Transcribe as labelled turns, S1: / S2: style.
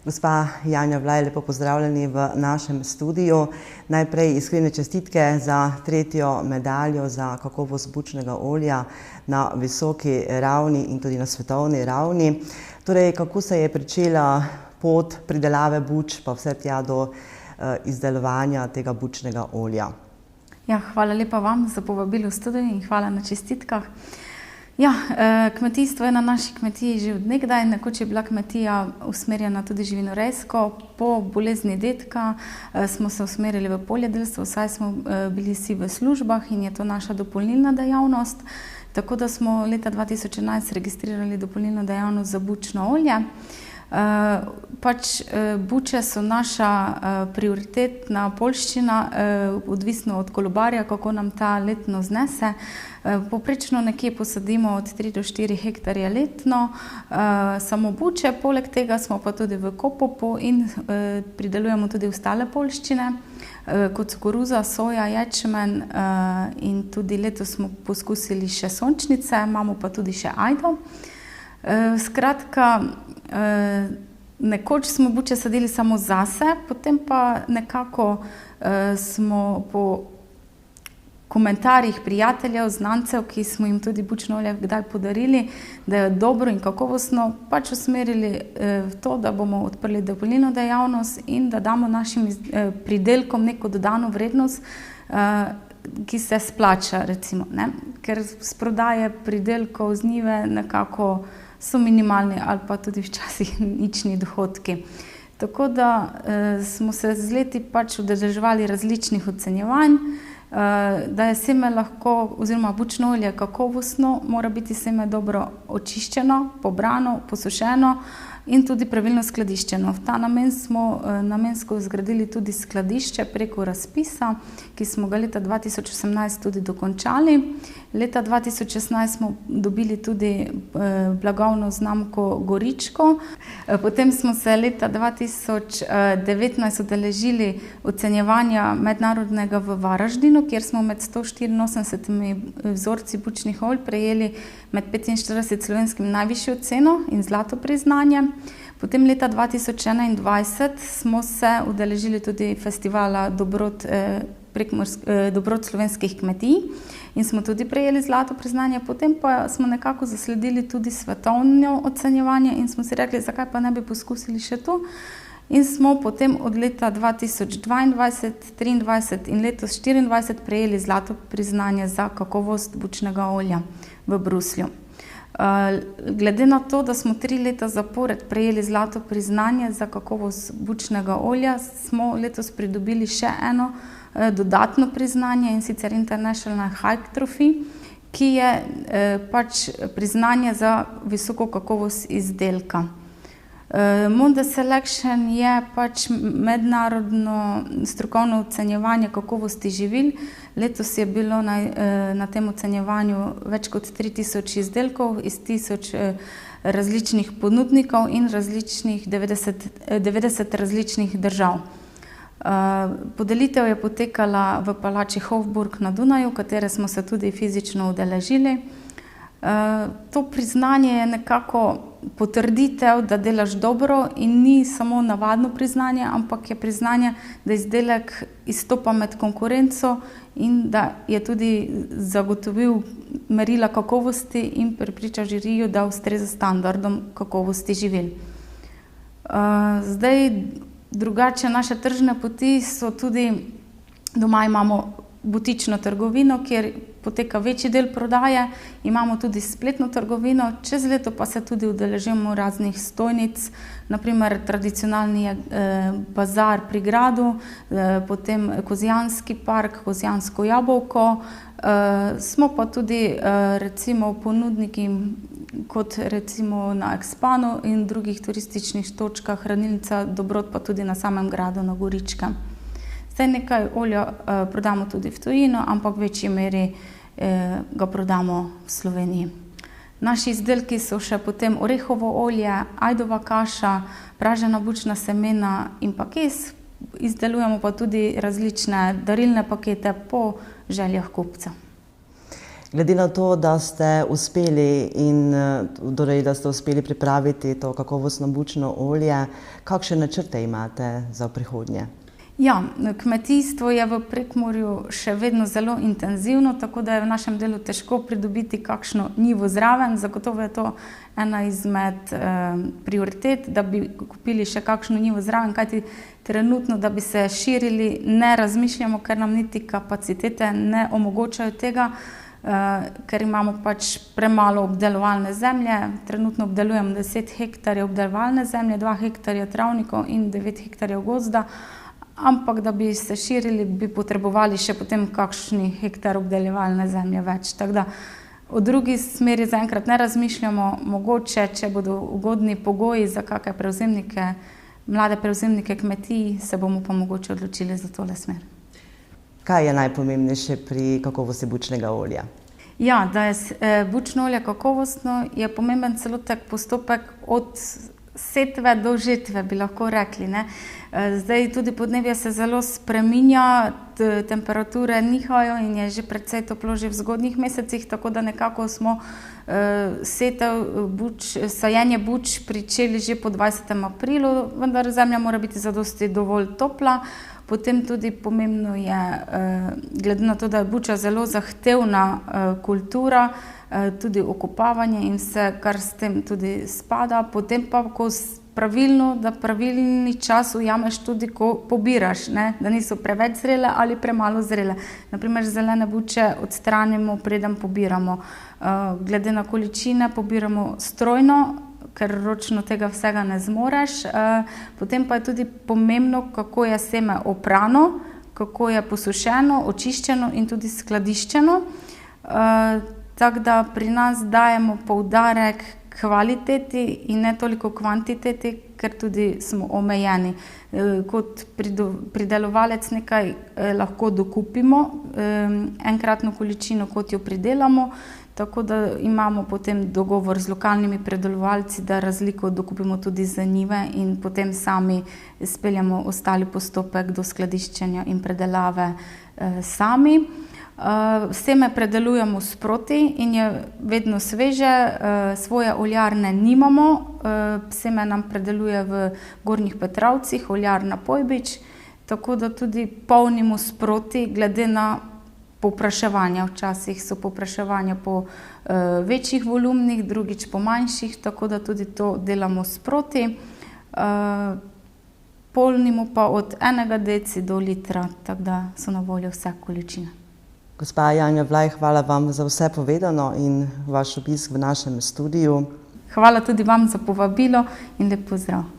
S1: Gospa Janja Vlaj, lepo pozdravljeni v našem studiu. Najprej iskrene čestitke za 3. medaljo za kakovost bučnega olja na visoki ravni in tudi na svetovni ravni. Torej, kako se je pričela pot pridelave buč pa vse tja do izdelovanja tega bučnega olja?
S2: Ja, hvala lepa vam za povabilo v studio in hvala na čestitkah. Ja, kmetijstvo je na naši kmetiji že od nekdaj. Nekoč je bila kmetija usmerjena tudi živinorejsko. Po bolezni dedka smo se usmerili v poljedelstvo, saj smo bili vsi v službah in je to naša dopolnilna dejavnost. Tako da smo leta 2011 registrirali dopolnilno dejavnost za bučno olje. Buče so naša prioritetna poljščina, odvisno od kolobarja, kako nam ta letno znese. Povprečno nekje posadimo od 3 do 4 hektarje letno, samo buče, poleg tega smo pa tudi v Kopopu in pridelujemo tudi ostale poljščine, kot so koruza, soja, ječmen in tudi letos smo poskusili še sončnice, imamo pa tudi še ajdo. Skratka, nekoč smo buče sadili samo zase, potem pa nekako smo po komentarjih prijateljev, znancev, ki smo jim tudi bučno olje kdaj podarili, da je dobro in kakovostno, usmerili v to, da bomo odprli dopolnilno dejavnost in da damo našim pridelkom neko dodano vrednost, ki se splača, recimo, ne? Ker s prodaje pridelkov z njive nekako so minimalni ali pa tudi včasih nični dohodki. Tako da smo se z leti udeleževali različnih ocenjevanj, da je seme lahko, oziroma bučno olje kakovostno, mora biti seme dobro očiščeno, pobrano, posušeno in tudi pravilno skladiščeno. V ta namen smo namensko zgradili tudi skladišče preko razpisa, ki smo ga leta 2018 tudi dokončali. Leta 2016 smo dobili tudi blagovno znamko Goričko. Potem smo se leta 2019 udeležili ocenjevanja mednarodnega v Varaždinu, kjer smo med 184 vzorci bučnih olj prejeli med 45 slovenskimi najvišjo oceno in zlato priznanje. Potem leta 2021 smo se udeležili tudi festivala Dobrot slovenskih kmetij in smo tudi prejeli zlato priznanje. Potem pa smo nekako zasledili tudi svetovno ocenjevanje in smo si rekli, zakaj pa ne bi poskusili še to. In smo potem od leta 2022, 2023 in letos 2024 prejeli zlato priznanje za kakovost bučnega olja v Bruslju. Glede na to, da smo 3 leta zapored prejeli zlato priznanje za kakovost bučnega olja, smo letos pridobili še eno dodatno priznanje, in sicer International High Trophy, ki je priznanje za visoko kakovost izdelka. Mondes Selection je mednarodno strokovno ocenjevanje kakovosti živil. Letos je bilo na tem ocenjevanju več kot 3000 izdelkov iz 1000 različnih ponudnikov in 90 različnih držav. Podelitev je potekala v palači Hofburg na Dunaju, katere smo se tudi fizično udeležili. To priznanje je nekako potrditev, da delaš dobro in ni samo navadno priznanje, ampak je priznanje, da izdelek izstopa med konkurenco in da je tudi zagotovil merila kakovosti in prepričal žirijo, da ustreza standardom kakovosti živil. Drugače naše tržne poti so tudi, doma imamo butično trgovino, kjer poteka večji del prodaje, imamo tudi spletno trgovino, čez leto pa se tudi udeležimo raznih stojnic, naprimer tradicionalni je bazar pri gradu, potem Kozjanski park, Kozjansko jabolko, smo pa tudi recimo ponudniki kot recimo na Expanu in drugih turističnih točkah, hranilnica Dobrot pa tudi na samem gradu na Goričkem. Nekaj olja prodamo tudi v tujino, ampak v večji meri ga prodamo v Sloveniji. Naši izdelki so še potem orehovo olje, ajdova kaša, pražena bučna semena in pa kes. Izdelujemo pa tudi različne darilne pakete po željah kupca.
S1: Glede na to, da ste uspeli da ste uspeli pripraviti to kakovostno bučno olje, kakšne načrte imate za prihodnje?
S2: Ja, kmetijstvo je v Prekmurju še vedno zelo intenzivno, tako da je v našem delu težko pridobiti kakšno njivo zraven. Zagotovo je to ena izmed prioritet, da bi kupili še kakšno njivo zraven, kajti trenutno, da bi se širili, ne razmišljamo, ker nam niti kapacitete ne omogočajo tega, ker imamo pač premalo obdelovalne zemlje. Trenutno obdelujemo 10 hektarjev obdelovalne zemlje, 2 hektarja travnikov in 9 hektarjev gozda. Ampak, da bi se širili, bi potrebovali še potem kakšni hektar obdelovalne zemlje več. Tako da o drugi smeri zaenkrat ne razmišljamo, mogoče, če bodo ugodni pogoji za kakšne prevzemnike, mlade prevzemnike kmetij, se bomo pa mogoče odločili za tole smer.
S1: Kaj je najpomembnejše pri kakovosti bučnega olja?
S2: Ja, da je bučno olje kakovostno, je pomemben celoten postopek od setve do žetve, bi lahko rekli, ne. Zdaj tudi podnebje se zelo spreminja, temperature nihajo in je že precej toplo že v zgodnjih mesecih, tako da nekako smo sajenje buč pričeli že po 20. aprilu, vendar zemlja mora biti zadosti dovolj topla. Potem tudi pomembno je, glede na to, da je buča zelo zahtevna kultura, tudi okopavanje in vse, kar s tem tudi spada. Potem pa, ko pravilno, da pravilni čas ujameš tudi, ko pobiraš, ne? Da niso preveč zrele ali premalo zrele. Naprimer, zelene buče odstranimo, preden pobiramo. Glede na količine pobiramo strojno, ker ročno tega vsega ne zmoreš. Potem pa je tudi pomembno, kako je seme oprano, kako je posušeno, očiščeno in tudi skladiščeno. Tako da pri nas dajemo poudarek kvaliteti in ne toliko kvantiteti, ker tudi smo omejeni. Kot pridelovalec nekaj lahko dokupimo, enkratno količino, kot jo pridelamo, tako da imamo potem dogovor z lokalnimi predelovalci, da razliko dokupimo tudi za njive in potem sami speljamo ostali postopek do skladiščenja in predelave sami. Seme predelujemo sproti in je vedno sveže, svoje oljarne nimamo, seme nam predeluje v Gornjih Petravcih, oljarna Pojbič, tako da tudi polnimo sproti glede na povpraševanja. Včasih so povpraševanja po večjih volumnih, drugič po manjših, tako da tudi to delamo sproti. Polnimo pa od 1 deci do litra, tako da so na voljo vse količine.
S1: Gospa Janja Vlaj, hvala vam za vse povedano in vaš obisk v našem studiu.
S2: Hvala tudi vam za povabilo in lep pozdrav.